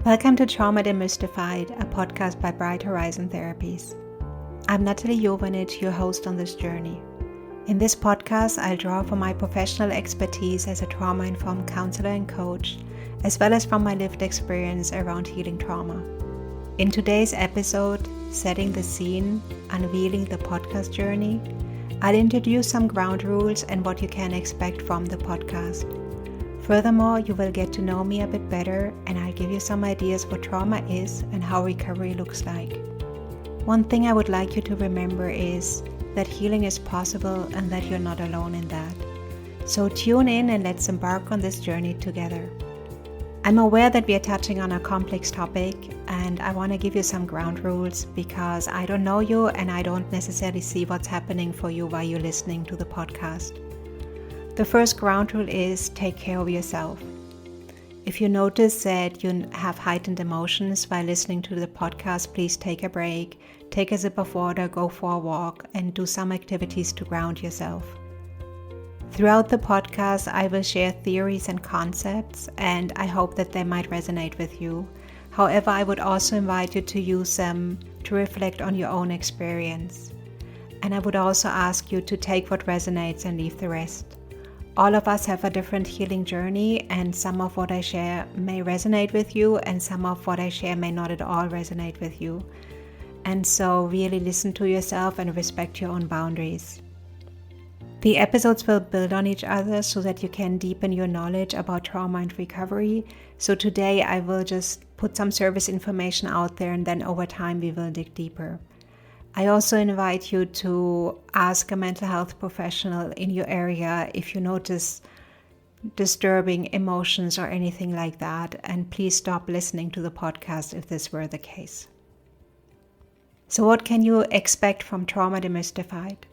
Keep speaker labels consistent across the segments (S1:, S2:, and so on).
S1: Welcome to Trauma Demystified, a podcast by Bright Horizon Therapies. I'm Natalie Jovanich, your host on this journey. In this podcast, I'll draw from my professional expertise as a trauma-informed counselor and coach, as well as from my lived experience around healing trauma. In today's episode, Setting the Scene, Unveiling the Podcast Journey, I'll introduce some ground rules and what you can expect from the podcast. Furthermore, you will get to know me a bit better, and I'll give you some ideas what trauma is and how recovery looks like. One thing I would like you to remember is that healing is possible and that you're not alone in that. So tune in and let's embark on this journey together. I'm aware that we are touching on a complex topic, and I want to give you some ground rules because I don't know you and I don't necessarily see what's happening for you while you're listening to the podcast. The first ground rule is take care of yourself. If you notice that you have heightened emotions while listening to the podcast, please take a break, take a sip of water, go for a walk, and do some activities to ground yourself. Throughout the podcast, I will share theories and concepts, and I hope that they might resonate with you. However, I would also invite you to use them to reflect on your own experience. And I would also ask you to take what resonates and leave the rest. All of us have a different healing journey, and some of what I share may resonate with you, and some of what I share may not at all resonate with you. And so really listen to yourself and respect your own boundaries. The episodes will build on each other so that you can deepen your knowledge about trauma and recovery. So today I will just put some service information out there, and then over time we will dig deeper. I also invite you to ask a mental health professional in your area if you notice disturbing emotions or anything like that, and please stop listening to the podcast if this were the case. So what can you expect from Trauma Demystified?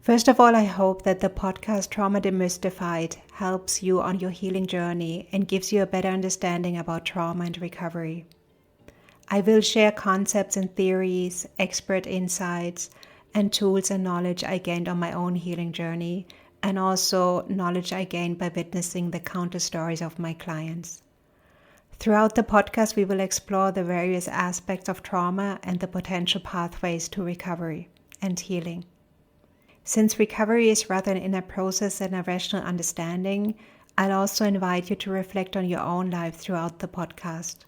S1: First of all, I hope that the podcast Trauma Demystified helps you on your healing journey and gives you a better understanding about trauma and recovery. I will share concepts and theories, expert insights, and tools and knowledge I gained on my own healing journey, and also knowledge I gained by witnessing the counter stories of my clients. Throughout the podcast, we will explore the various aspects of trauma and the potential pathways to recovery and healing. Since recovery is rather an inner process than a rational understanding, I'll also invite you to reflect on your own life throughout the podcast.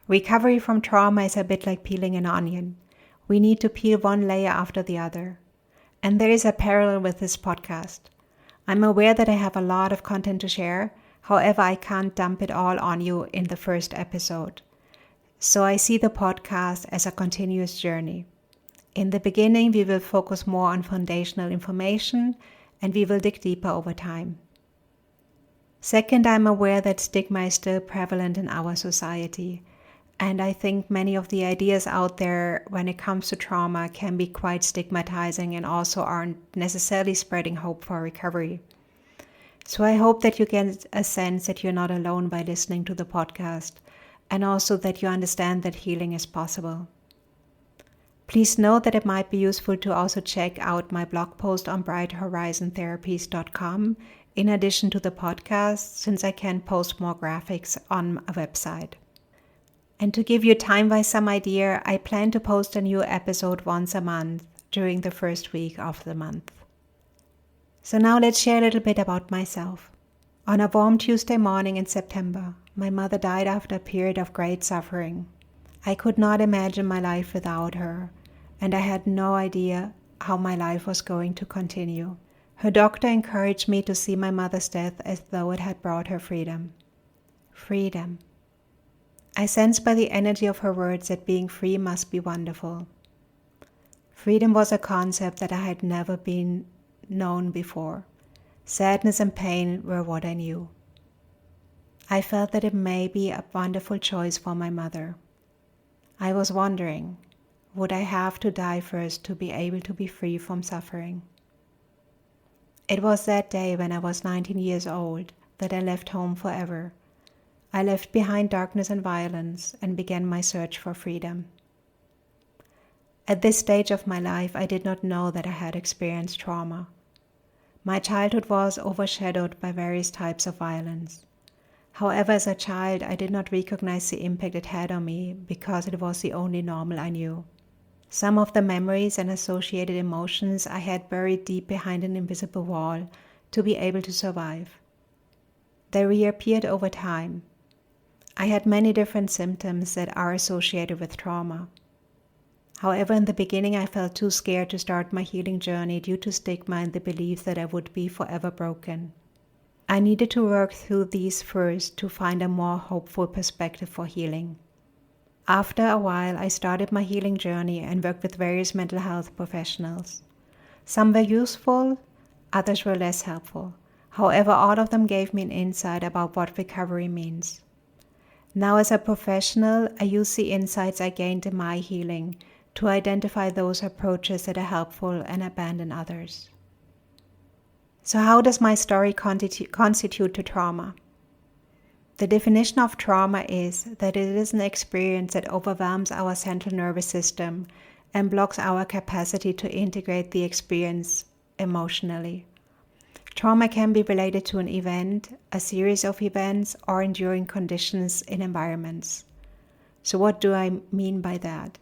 S1: Recovery from trauma is a bit like peeling an onion. We need to peel one layer after the other. And there is a parallel with this podcast. I'm aware that I have a lot of content to share, however, I can't dump it all on you in the first episode. So I see the podcast as a continuous journey. In the beginning, we will focus more on foundational information, and we will dig deeper over time. Second, I'm aware that stigma is still prevalent in our society, and I think many of the ideas out there when it comes to trauma can be quite stigmatizing and also aren't necessarily spreading hope for recovery. So I hope that you get a sense that you're not alone by listening to the podcast, and also that you understand that healing is possible. Please note that it might be useful to also check out my blog post on brighthorizontherapist.com in addition to the podcast, since I can post more graphics on a website. And to give you time-wise some idea, I plan to post a new episode once a month during the first week of the month. So now let's share a little bit about myself. On a warm Tuesday morning in September, my mother died after a period of great suffering. I could not imagine my life without her, and I had no idea how my life was going to continue. Her doctor encouraged me to see my mother's death as though it had brought her freedom. Freedom. I sensed by the energy of her words that being free must be wonderful. Freedom was a concept that I had never been known before. Sadness and pain were what I knew. I felt that it may be a wonderful choice for my mother. I was wondering, would I have to die first to be able to be free from suffering? It was that day when I was 19 years old that I left home forever. I left behind darkness and violence and began my search for freedom. At this stage of my life, I did not know that I had experienced trauma. My childhood was overshadowed by various types of violence. However, as a child, I did not recognize the impact it had on me because it was the only normal I knew. Some of the memories and associated emotions I had buried deep behind an invisible wall to be able to survive. They reappeared over time. I had many different symptoms that are associated with trauma. However, in the beginning, I felt too scared to start my healing journey due to stigma and the belief that I would be forever broken. I needed to work through these first to find a more hopeful perspective for healing. After a while, I started my healing journey and worked with various mental health professionals. Some were useful, others were less helpful. However, all of them gave me an insight about what recovery means. Now, as a professional, I use the insights I gained in my healing to identify those approaches that are helpful and abandon others. So how does my story constitute to trauma? The definition of trauma is that it is an experience that overwhelms our central nervous system and blocks our capacity to integrate the experience emotionally. Trauma can be related to an event, a series of events, or enduring conditions in environments. So what do I mean by that?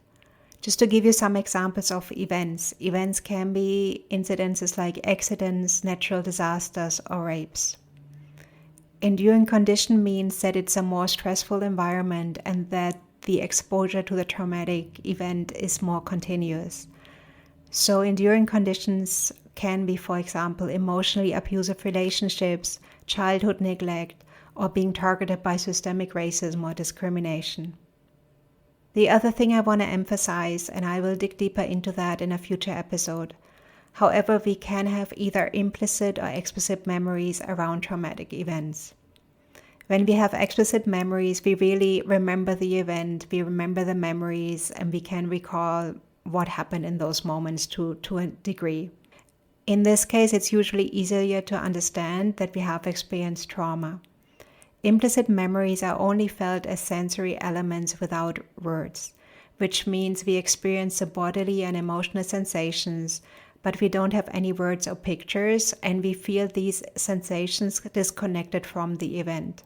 S1: Just to give you some examples of events. Events can be incidences like accidents, natural disasters, or rapes. Enduring condition means that it's a more stressful environment and that the exposure to the traumatic event is more continuous. So enduring conditions can be, for example, emotionally abusive relationships, childhood neglect, or being targeted by systemic racism or discrimination. The other thing I want to emphasize, and I will dig deeper into that in a future episode, however, we can have either implicit or explicit memories around traumatic events. When we have explicit memories, we really remember the event, we remember the memories, and we can recall what happened in those moments to a degree. In this case, it's usually easier to understand that we have experienced trauma. Implicit memories are only felt as sensory elements without words, which means we experience the bodily and emotional sensations, but we don't have any words or pictures, and we feel these sensations disconnected from the event.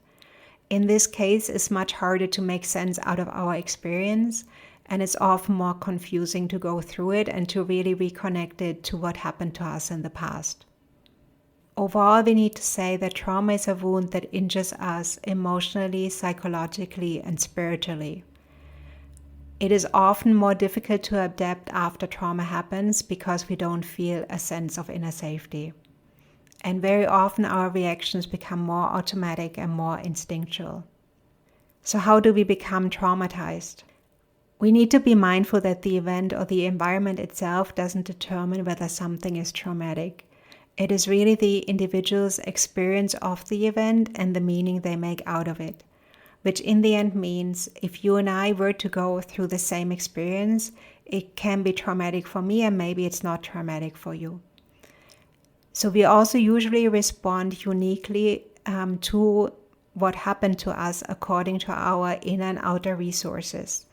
S1: In this case, it's much harder to make sense out of our experience, and it's often more confusing to go through it and to really reconnect it to what happened to us in the past. Overall, we need to say that trauma is a wound that injures us emotionally, psychologically, and spiritually. It is often more difficult to adapt after trauma happens because we don't feel a sense of inner safety. And very often our reactions become more automatic and more instinctual. So how do we become traumatized? We need to be mindful that the event or the environment itself doesn't determine whether something is traumatic. It is really the individual's experience of the event and the meaning they make out of it, which in the end means if you and I were to go through the same experience, it can be traumatic for me and maybe it's not traumatic for you. So we also usually respond uniquely to what happened to us according to our inner and outer resources.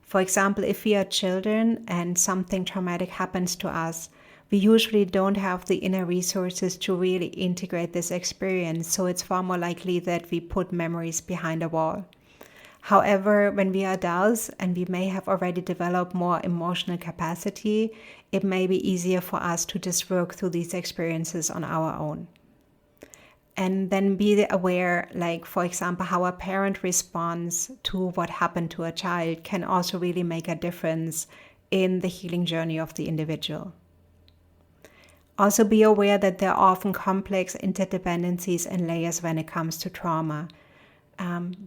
S1: For example, if we are children and something traumatic happens to us, we usually don't have the inner resources to really integrate this experience, so it's far more likely that we put memories behind a wall. However, when we are adults and we may have already developed more emotional capacity, it may be easier for us to just work through these experiences on our own. And then be aware, like, for example, how a parent responds to what happened to a child can also really make a difference in the healing journey of the individual. Also be aware that there are often complex interdependencies and layers when it comes to trauma.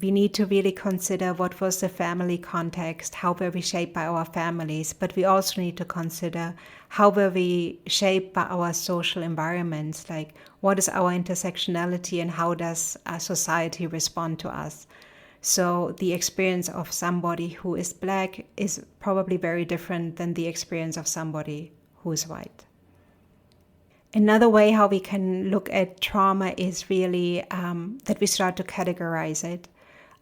S1: We need to really consider what was the family context, how were we shaped by our families, but we also need to consider how were we shaped by our social environments, like what is our intersectionality and how does society respond to us. So the experience of somebody who is Black is probably very different than the experience of somebody who is white. Another way how we can look at trauma is really that we start to categorize it.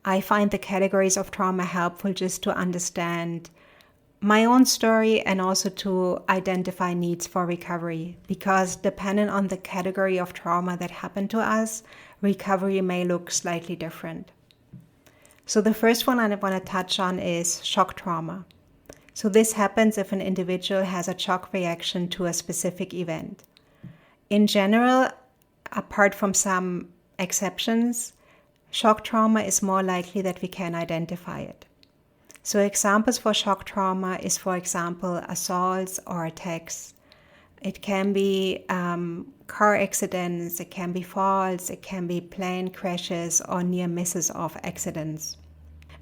S1: I find the categories of trauma helpful just to understand my own story and also to identify needs for recovery, because depending on the category of trauma that happened to us recovery may look slightly different. So the first one I want to touch on is shock trauma. So this happens if an individual has a shock reaction to a specific event. In general, apart from some exceptions, shock trauma is more likely that we can identify it. So examples for shock trauma is, for example, assaults or attacks. It can be car accidents, it can be falls, it can be plane crashes or near misses of accidents.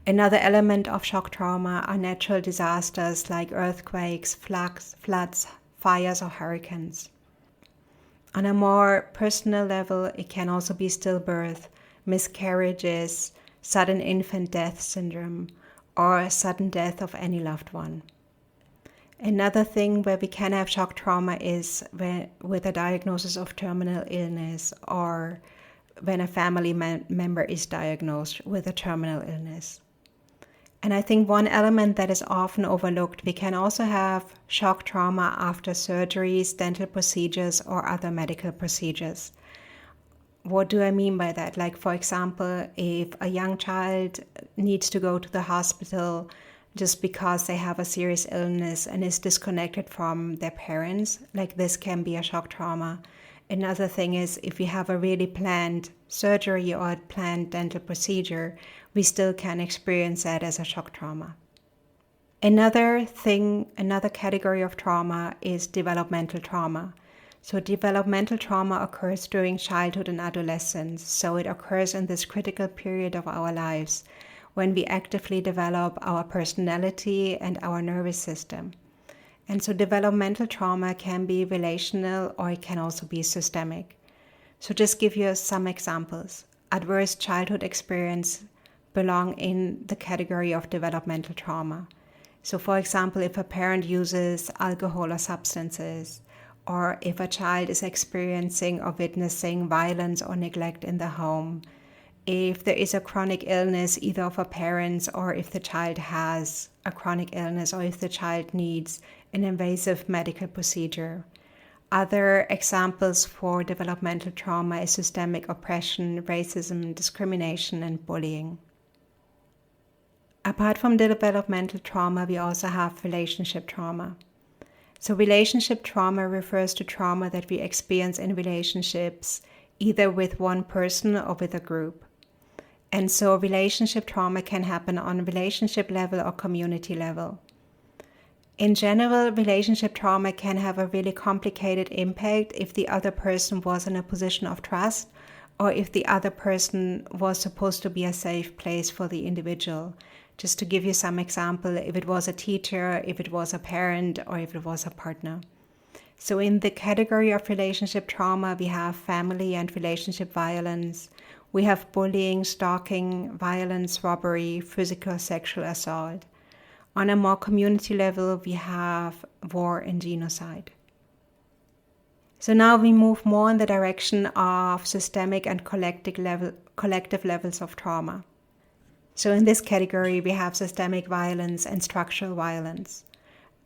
S1: Another element of shock trauma are natural disasters like earthquakes, floods, fires, or hurricanes. On a more personal level, it can also be stillbirth, miscarriages, sudden infant death syndrome, or sudden death of any loved one. Another thing where we can have shock trauma is with a diagnosis of terminal illness, or when a family member is diagnosed with a terminal illness. And I think one element that is often overlooked, we can also have shock trauma after surgeries, dental procedures, or other medical procedures. What do I mean by that? Like, for example, if a young child needs to go to the hospital just because they have a serious illness and is disconnected from their parents, like this can be a shock trauma. Another thing is if we have a really planned surgery or a planned dental procedure, we still can experience that as a shock trauma. Another category of trauma is developmental trauma. So developmental trauma occurs during childhood and adolescence. So it occurs in this critical period of our lives when we actively develop our personality and our nervous system. And so developmental trauma can be relational or it can also be systemic. So just give you some examples. Adverse childhood experience belong in the category of developmental trauma. So for example, if a parent uses alcohol or substances, or if a child is experiencing or witnessing violence or neglect in the home, if there is a chronic illness either of a parent or if the child has a chronic illness or if the child needs an invasive medical procedure. Other examples for developmental trauma is systemic oppression, racism, discrimination, and bullying. Apart from developmental trauma, we also have relationship trauma. So relationship trauma refers to trauma that we experience in relationships, either with one person or with a group. And so relationship trauma can happen on relationship level or community level. In general, relationship trauma can have a really complicated impact if the other person was in a position of trust or if the other person was supposed to be a safe place for the individual. Just to give you some example, if it was a teacher, if it was a parent, or if it was a partner. So in the category of relationship trauma, we have family and relationship violence. We have bullying, stalking, violence, robbery, physical or sexual assault. On a more community level, we have war and genocide. So now we move more in the direction of systemic and collective levels of trauma. So in this category, we have systemic violence and structural violence.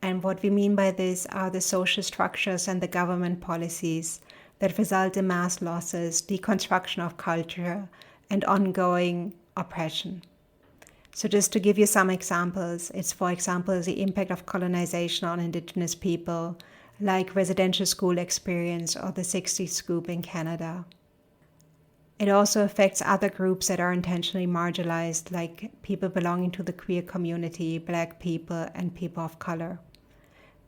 S1: And what we mean by this are the social structures and the government policies that result in mass losses, deconstruction of culture, and ongoing oppression. So just to give you some examples, it's for example the impact of colonization on indigenous people, like residential school experience or the 60s scoop in Canada. It also affects other groups that are intentionally marginalized, like people belonging to the queer community, Black people, and people of color.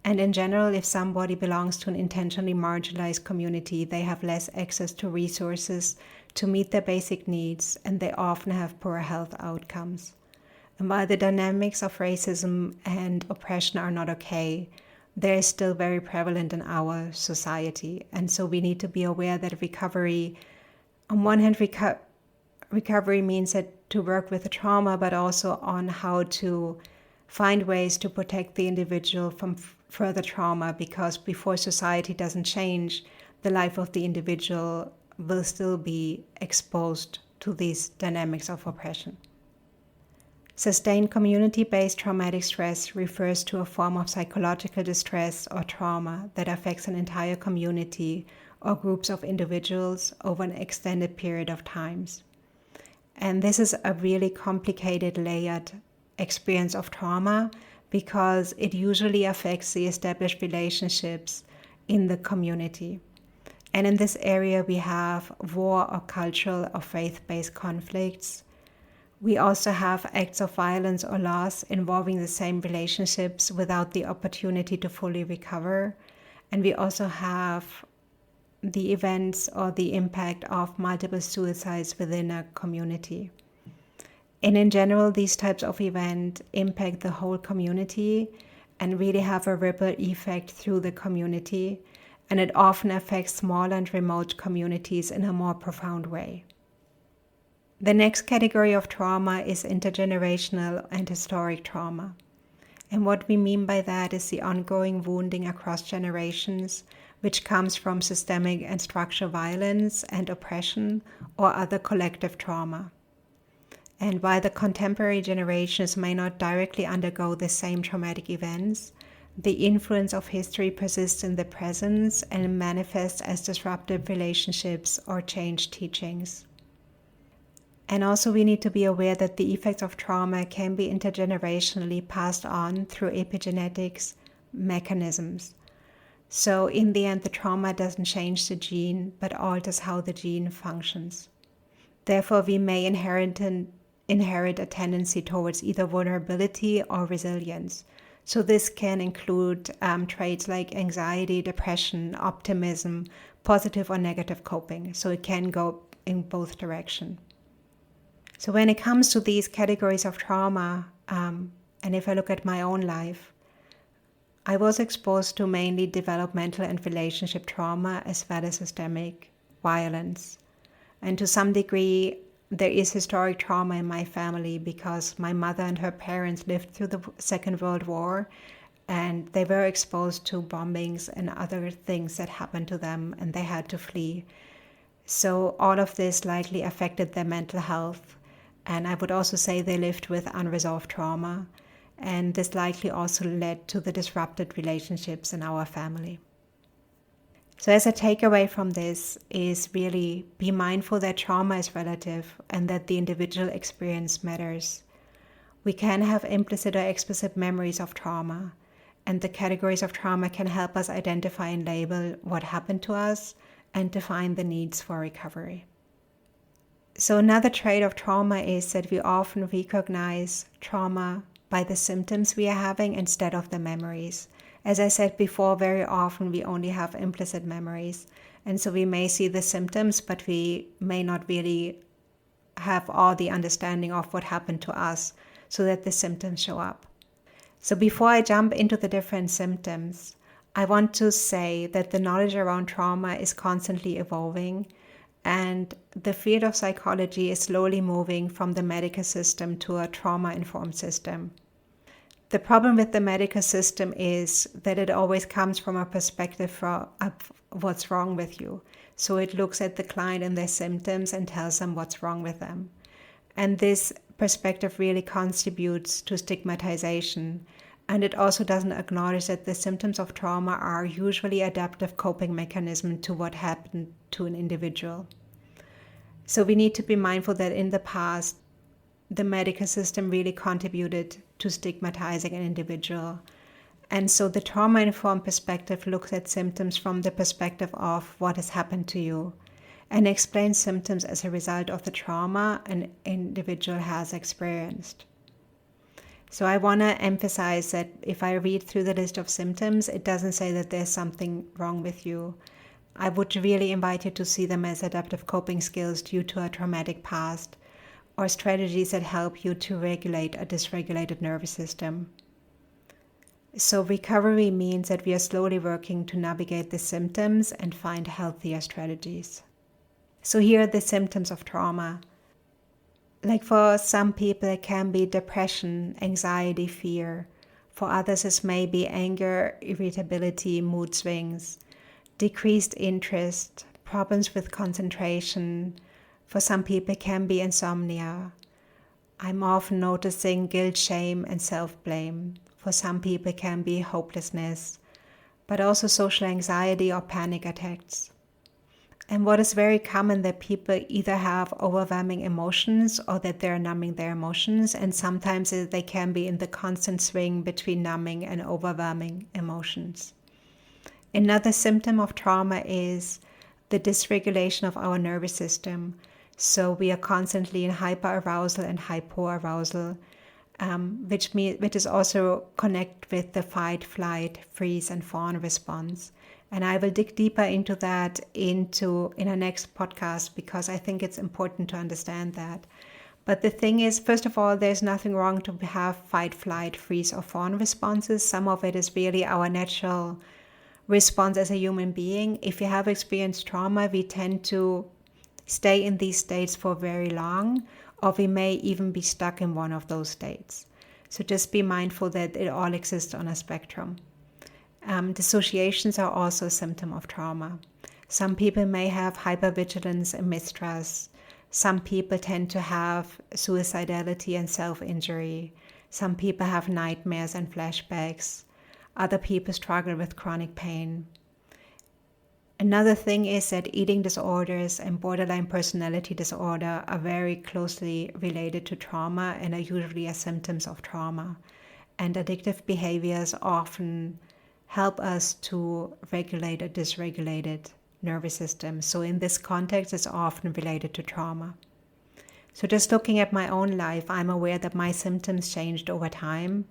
S1: And in general, if somebody belongs to an intentionally marginalized community, they have less access to resources to meet their basic needs, and they often have poor health outcomes. And while the dynamics of racism and oppression are not okay, they're still very prevalent in our society. And so we need to be aware that recovery, on one hand, recovery means that to work with the trauma, but also on how to find ways to protect the individual from further trauma, because before society doesn't change, the life of the individual will still be exposed to these dynamics of oppression. Sustained community-based traumatic stress refers to a form of psychological distress or trauma that affects an entire community or groups of individuals over an extended period of times. And this is a really complicated, layered experience of trauma because it usually affects the established relationships in the community. And in this area, we have war or cultural or faith-based conflicts. We also have acts of violence or loss involving the same relationships without the opportunity to fully recover. And we also have the events or the impact of multiple suicides within a community. And in general, these types of events impact the whole community and really have a ripple effect through the community. And it often affects small and remote communities in a more profound way. The next category of trauma is intergenerational and historic trauma. And what we mean by that is the ongoing wounding across generations, which comes from systemic and structural violence and oppression or other collective trauma. And while the contemporary generations may not directly undergo the same traumatic events, the influence of history persists in the present and manifests as disruptive relationships or changed teachings. And also we need to be aware that the effects of trauma can be intergenerationally passed on through epigenetics mechanisms. So in the end, the trauma doesn't change the gene, but alters how the gene functions. Therefore, we may inherit a tendency towards either vulnerability or resilience. So this can include traits like anxiety, depression, optimism, positive or negative coping. So it can go in both directions. So when it comes to these categories of trauma, and if I look at my own life, I was exposed to mainly developmental and relationship trauma as well as systemic violence. And to some degree, there is historic trauma in my family because my mother and her parents lived through the Second World War and they were exposed to bombings and other things that happened to them and they had to flee. So all of this likely affected their mental health. And I would also say they lived with unresolved trauma. And this likely also led to the disrupted relationships in our family. So as a takeaway from this is really be mindful that trauma is relative and that the individual experience matters. We can have implicit or explicit memories of trauma, and the categories of trauma can help us identify and label what happened to us and define the needs for recovery. So another trait of trauma is that we often recognize trauma by the symptoms we are having instead of the memories. As I said before, very often we only have implicit memories. And so we may see the symptoms, but we may not really have all the understanding of what happened to us so that the symptoms show up. So before I jump into the different symptoms, I want to say that the knowledge around trauma is constantly evolving. And the field of psychology is slowly moving from the medical system to a trauma-informed system. The problem with the medical system is that it always comes from a perspective of what's wrong with you. So it looks at the client and their symptoms and tells them what's wrong with them. And this perspective really contributes to stigmatization. And it also doesn't acknowledge that the symptoms of trauma are usually adaptive coping mechanism to what happened to an individual. So we need to be mindful that in the past, the medical system really contributed to stigmatizing an individual. And so the trauma-informed perspective looks at symptoms from the perspective of what has happened to you and explains symptoms as a result of the trauma an individual has experienced. So I want to emphasize that if I read through the list of symptoms, it doesn't say that there's something wrong with you. I would really invite you to see them as adaptive coping skills due to a traumatic past or strategies that help you to regulate a dysregulated nervous system. So recovery means that we are slowly working to navigate the symptoms and find healthier strategies. So here are the symptoms of trauma. Like for some people, it can be depression, anxiety, fear. For others, it may be anger, irritability, mood swings, decreased interest, problems with concentration. For some people, it can be insomnia. I'm often noticing guilt, shame, and self-blame. For some people, it can be hopelessness, but also social anxiety or panic attacks. And what is very common that people either have overwhelming emotions or that they're numbing their emotions. And sometimes they can be in the constant swing between numbing and overwhelming emotions. Another symptom of trauma is the dysregulation of our nervous system. So we are constantly in hyperarousal and hypoarousal, which is also connected with the fight, flight, freeze, and fawn response. And I will dig deeper into that in our next podcast, because I think it's important to understand that. But the thing is, first of all, there's nothing wrong to have fight, flight, freeze, or fawn responses. Some of it is really our natural response as a human being. If you have experienced trauma, we tend to stay in these states for very long, or we may even be stuck in one of those states. So just be mindful that it all exists on a spectrum. Dissociations are also a symptom of trauma. Some people may have hypervigilance and mistrust. Some people tend to have suicidality and self-injury. Some people have nightmares and flashbacks. Other people struggle with chronic pain. Another thing is that eating disorders and borderline personality disorder are very closely related to trauma and are usually as symptoms of trauma. And addictive behaviors often help us to regulate a dysregulated nervous system. So in this context, it's often related to trauma. So just looking at my own life, I'm aware that my symptoms changed over time.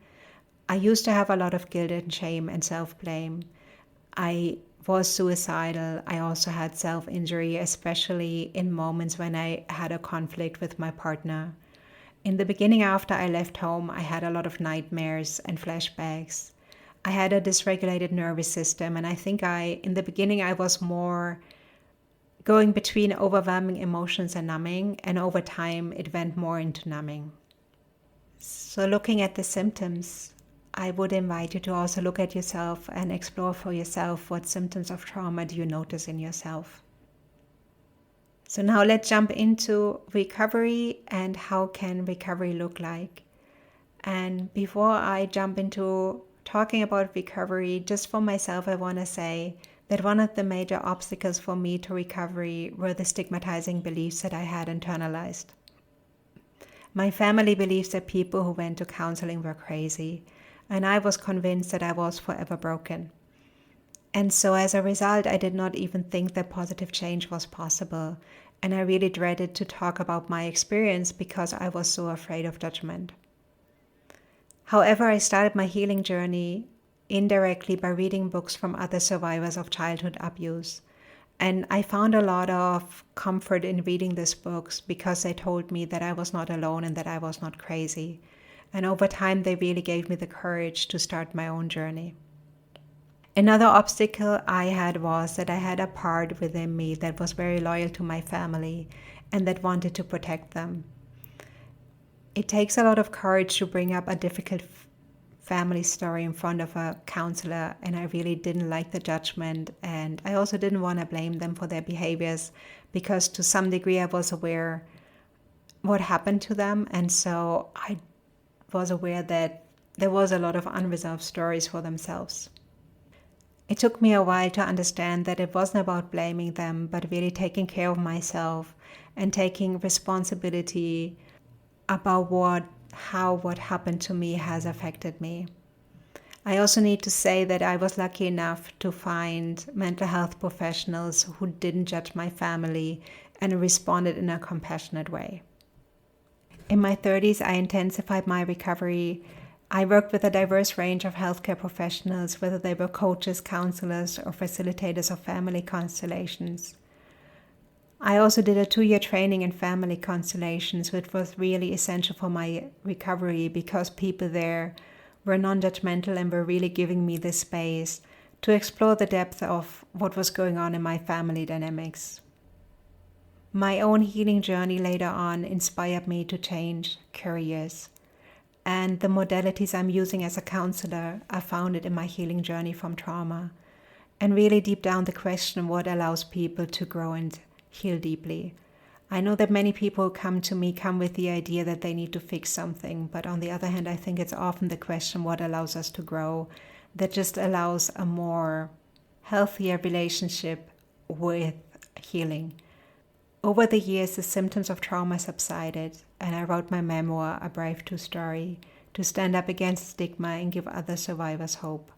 S1: I used to have a lot of guilt and shame and self-blame. I was suicidal. I also had self-injury, especially in moments when I had a conflict with my partner. In the beginning, after I left home, I had a lot of nightmares and flashbacks. I had a dysregulated nervous system, and I think in the beginning, I was more going between overwhelming emotions and numbing, and over time, it went more into numbing. So looking at the symptoms, I would invite you to also look at yourself and explore for yourself what symptoms of trauma do you notice in yourself. So now let's jump into recovery and how can recovery look like. And before I jump into talking about recovery, just for myself, I want to say that one of the major obstacles for me to recovery were the stigmatizing beliefs that I had internalized. My family believes that people who went to counseling were crazy, and I was convinced that I was forever broken. And so as a result, I did not even think that positive change was possible, and I really dreaded to talk about my experience because I was so afraid of judgment. However, I started my healing journey indirectly by reading books from other survivors of childhood abuse. And I found a lot of comfort in reading these books because they told me that I was not alone and that I was not crazy. And over time, they really gave me the courage to start my own journey. Another obstacle I had was that I had a part within me that was very loyal to my family and that wanted to protect them. It takes a lot of courage to bring up a difficult family story in front of a counselor, and I really didn't like the judgment, and I also didn't want to blame them for their behaviors because to some degree I was aware what happened to them, and so I was aware that there was a lot of unresolved stories for themselves. It took me a while to understand that it wasn't about blaming them, but really taking care of myself and taking responsibility about what happened to me has affected me. I also need to say that I was lucky enough to find mental health professionals who didn't judge my family and responded in a compassionate way. In my 30s, I intensified my recovery. I worked with a diverse range of healthcare professionals, whether they were coaches, counselors, or facilitators of family constellations. I also did a 2-year training in family constellations, which was really essential for my recovery because people there were non-judgmental and were really giving me the space to explore the depth of what was going on in my family dynamics. My own healing journey later on inspired me to change careers, and the modalities I'm using as a counselor are founded in my healing journey from trauma, and really deep down the question what allows people to grow and heal deeply. I know that many people who come to me come with the idea that they need to fix something, but on the other hand, I think it's often the question what allows us to grow that just allows a more healthier relationship with healing. Over the years, the symptoms of trauma subsided, and I wrote my memoir, A Brave True Story, to stand up against stigma and give other survivors hope.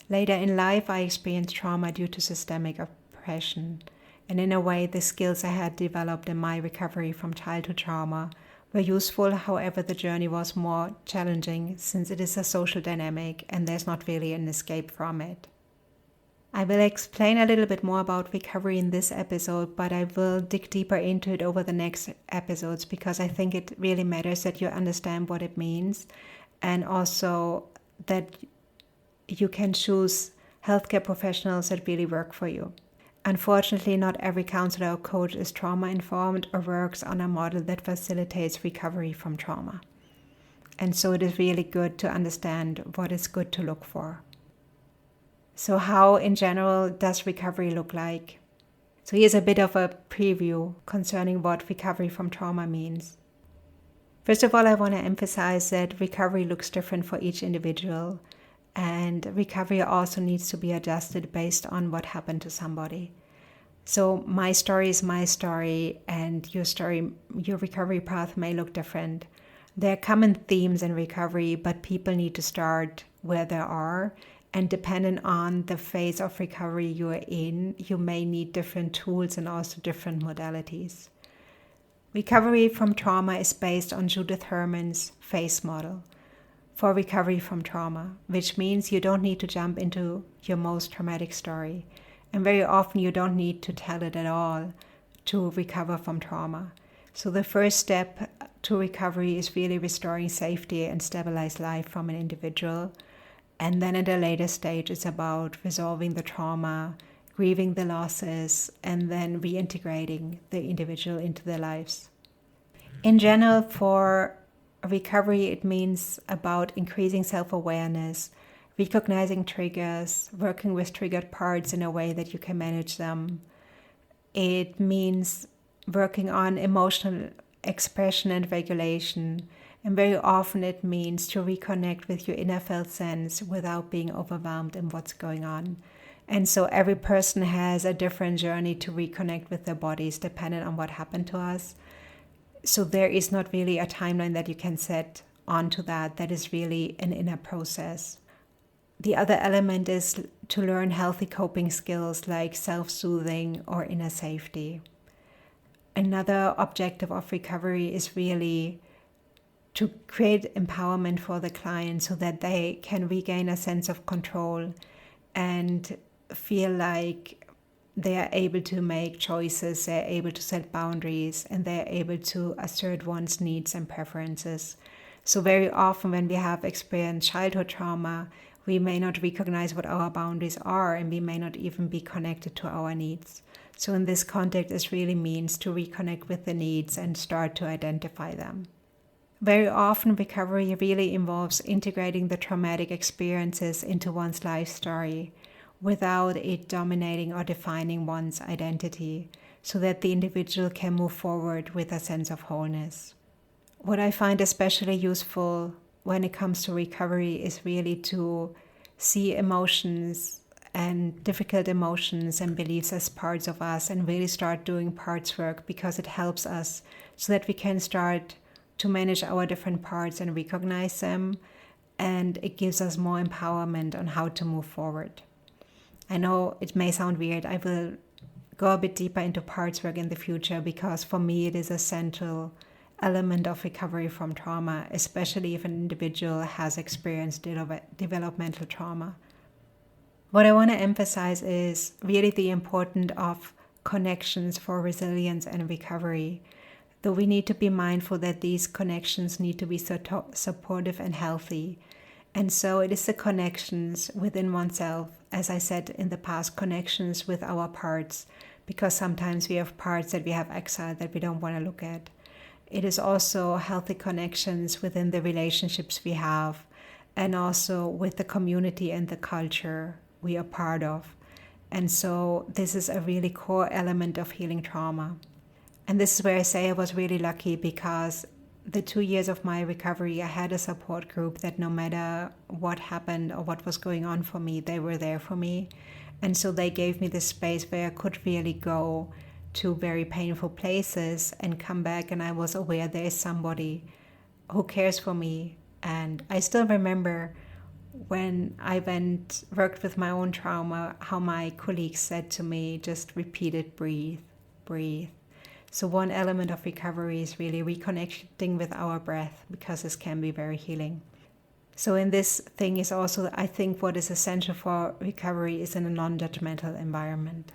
S1: Later in life, I experienced trauma due to systemic oppression, and in a way, the skills I had developed in my recovery from childhood trauma were useful. However, the journey was more challenging since it is a social dynamic and there's not really an escape from it. I will explain a little bit more about recovery in this episode, but I will dig deeper into it over the next episodes because I think it really matters that you understand what it means and also that you can choose healthcare professionals that really work for you. Unfortunately, not every counselor or coach is trauma-informed or works on a model that facilitates recovery from trauma. And so it is really good to understand what is good to look for. So how, in general, does recovery look like? So here's a bit of a preview concerning what recovery from trauma means. First of all, I want to emphasize that recovery looks different for each individual, and recovery also needs to be adjusted based on what happened to somebody. So my story is my story, and your recovery path may look different. There are common themes in recovery, but people need to start where they are. And depending on the phase of recovery you are in, you may need different tools and also different modalities. Recovery from trauma is based on Judith Herman's phase model for recovery from trauma, which means you don't need to jump into your most traumatic story. And very often you don't need to tell it at all to recover from trauma. So the first step to recovery is really restoring safety and stabilized life from an individual. And then at a later stage, it's about resolving the trauma, grieving the losses, and then reintegrating the individual into their lives. In general, for recovery, it means about increasing self-awareness, recognizing triggers, working with triggered parts in a way that you can manage them. It means working on emotional expression and regulation. And very often it means to reconnect with your inner felt sense without being overwhelmed in what's going on. And so every person has a different journey to reconnect with their bodies depending on what happened to us. So there is not really a timeline that you can set onto that. That is really an inner process. The other element is to learn healthy coping skills like self-soothing or inner safety. Another objective of recovery is really to create empowerment for the client so that they can regain a sense of control and feel like they are able to make choices, they're able to set boundaries, and they're able to assert one's needs and preferences. So very often when we have experienced childhood trauma, we may not recognize what our boundaries are, and we may not even be connected to our needs. So in this context, it really means to reconnect with the needs and start to identify them. Very often, recovery really involves integrating the traumatic experiences into one's life story without it dominating or defining one's identity, so that the individual can move forward with a sense of wholeness. What I find especially useful when it comes to recovery is really to see emotions and difficult emotions and beliefs as parts of us and really start doing parts work, because it helps us so that we can start to manage our different parts and recognize them, and it gives us more empowerment on how to move forward. I know it may sound weird. I will go a bit deeper into parts work in the future, because for me it is a central element of recovery from trauma, especially if an individual has experienced developmental trauma. What I want to emphasize is really the importance of connections for resilience and recovery. Though we need to be mindful that these connections need to be supportive and healthy. And so it is the connections within oneself, as I said in the past, connections with our parts, because sometimes we have parts that we have exiled that we don't want to look at. It is also healthy connections within the relationships we have, and also with the community and the culture we are part of. And so this is a really core element of healing trauma. And this is where I say I was really lucky, because the 2 years of my recovery, I had a support group that no matter what happened or what was going on for me, they were there for me. And so they gave me this space where I could really go to very painful places and come back, and I was aware there is somebody who cares for me. And I still remember when I worked with my own trauma, how my colleagues said to me, just repeat it, breathe, breathe. So one element of recovery is really reconnecting with our breath, because this can be very healing. So in this thing is also, I think what is essential for recovery is in a non-judgmental environment.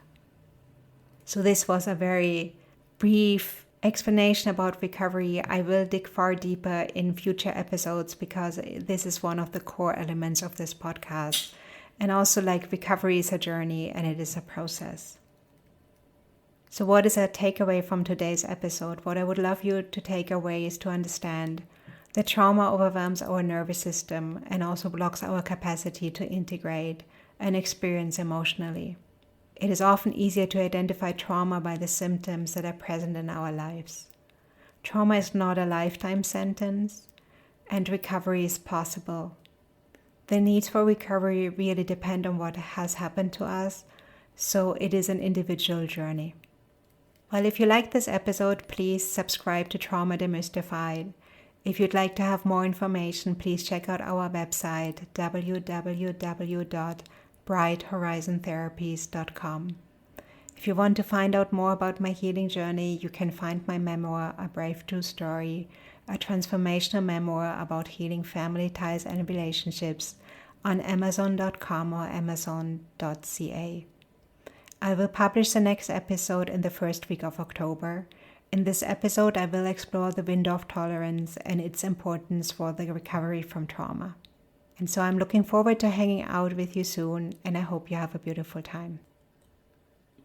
S1: So this was a very brief explanation about recovery. I will dig far deeper in future episodes, because this is one of the core elements of this podcast. And also, like, recovery is a journey and it is a process. So what is a takeaway from today's episode? What I would love you to take away is to understand that trauma overwhelms our nervous system and also blocks our capacity to integrate and experience emotionally. It is often easier to identify trauma by the symptoms that are present in our lives. Trauma is not a lifetime sentence, and recovery is possible. The needs for recovery really depend on what has happened to us, so it is an individual journey. Well, if you like this episode, please subscribe to Trauma Demystified. If you'd like to have more information, please check out our website, www.brighthorizontherapies.com. If you want to find out more about my healing journey, you can find my memoir, A Brave True Story, a transformational memoir about healing family ties and relationships, on Amazon.com or Amazon.ca. I will publish the next episode in the first week of October. In this episode, I will explore the window of tolerance and its importance for the recovery from trauma. And so I'm looking forward to hanging out with you soon, and I hope you have a beautiful time.